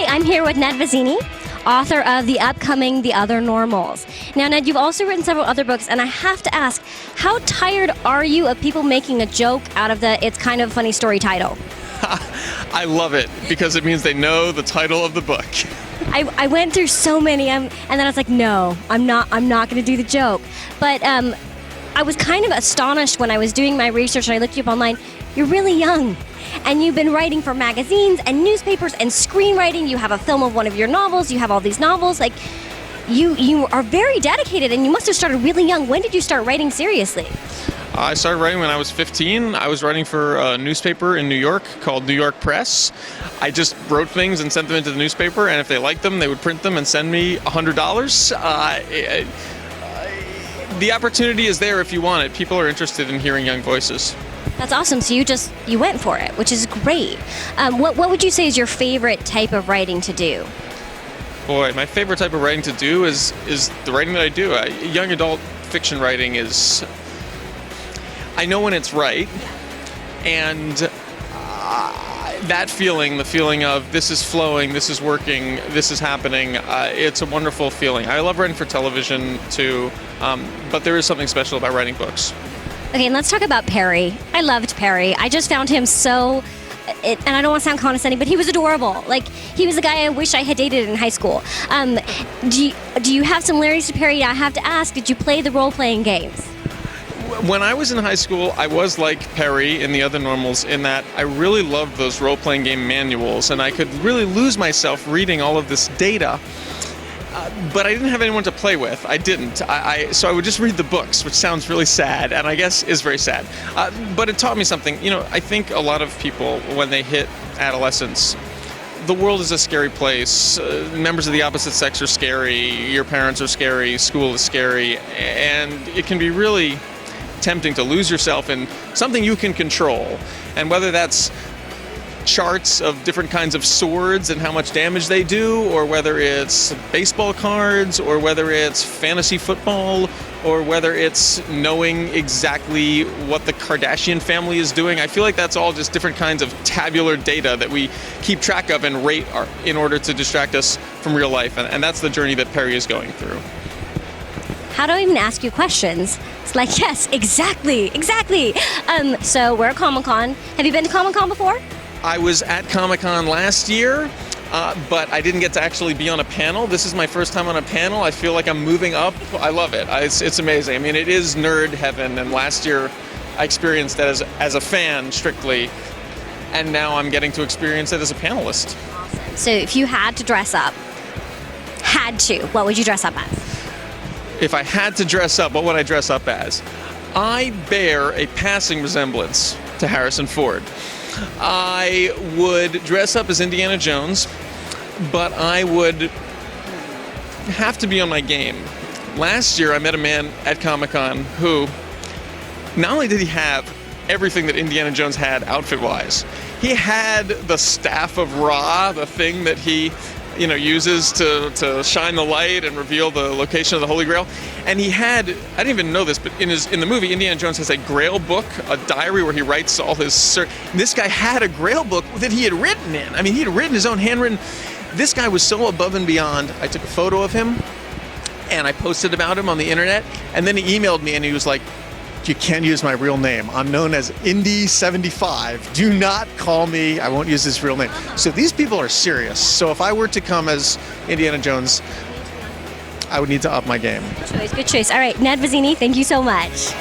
Hi, I'm here with Ned Vizzini, author of the upcoming The Other Normals. Now, Ned, you've also written several other books, and I have to ask, how tired are you of people making a joke out of the "it's kind of a funny story" title? I love it because it means they know the title of the book. I went through so many, and then I was like, no, I'm not going to do the joke. But I was kind of astonished when I was doing my research and I looked you up online. You're really young, and you've been writing for magazines and newspapers and screenwriting. You have a film of one of your novels. You have all these novels. Like, you are very dedicated, and you must have started really young. When did you start writing seriously? I started writing when I was 15. I was writing for a newspaper in New York called New York Press. I just wrote things and sent them into the newspaper, and if they liked them, they would print them and send me $100. The opportunity is there if you want it. People are interested in hearing young voices. That's awesome. So you went for it, which is great. What would you say is your favorite type of writing to do? Boy, my favorite type of writing to do is the writing that I do. Young adult fiction writing is... I know when it's right, and that feeling, the feeling of this is flowing, this is working, this is happening, it's a wonderful feeling. I love writing for television too, but there is something special about writing books. Okay, and let's talk about Perry. I loved Perry. I just found him so, and I don't want to sound condescending, but he was adorable. Like, he was the guy I wish I had dated in high school. Do you have similarities to Perry? I have to ask, did you play the role-playing games? When I was in high school, I was like Perry in The Other Normals in that I really loved those role-playing game manuals, and I could really lose myself reading all of this data, but I didn't have anyone to play with. I didn't. So I would just read the books, which sounds really sad, and I guess is very sad. But it taught me something. You know, I think a lot of people, when they hit adolescence, the world is a scary place. Members of the opposite sex are scary. Your parents are scary. School is scary. And it can be really tempting to lose yourself in something you can control, and whether that's charts of different kinds of swords and how much damage they do, or whether it's baseball cards, or whether it's fantasy football, or whether it's knowing exactly what the Kardashian family is doing. I feel like that's all just different kinds of tabular data that we keep track of and rate in order to distract us from real life, and that's the journey that Perry is going through. How do I even ask you questions? It's like, yes, exactly. So we're at Comic-Con. Have you been to Comic-Con before? I was at Comic-Con last year, but I didn't get to actually be on a panel. This is my first time on a panel. I feel like I'm moving up. I love it. It's amazing. I mean, it is nerd heaven, and last year I experienced that as a fan, strictly, and now I'm getting to experience it as a panelist. Awesome. So if you had to dress up, what would you dress up as? If I had to dress up, what would I dress up as? I bear a passing resemblance to Harrison Ford. I would dress up as Indiana Jones, but I would have to be on my game. Last year, I met a man at Comic-Con who, not only did he have everything that Indiana Jones had outfit-wise, he had the Staff of Ra, the thing that he uses to shine the light and reveal the location of the Holy Grail. And he had, I didn't even know this, but in the movie, Indiana Jones has a Grail book, a diary where he writes all his... This guy had a Grail book that he had written in. I mean, he had written his own handwritten... This guy was so above and beyond. I took a photo of him, and I posted about him on the internet, and then he emailed me, and he was like, "You can't use my real name. I'm known as Indy75. Do not call me. I won't use this real name." So these people are serious. So if I were to come as Indiana Jones, I would need to up my game. Good choice. All right, Ned Vizzini, thank you so much.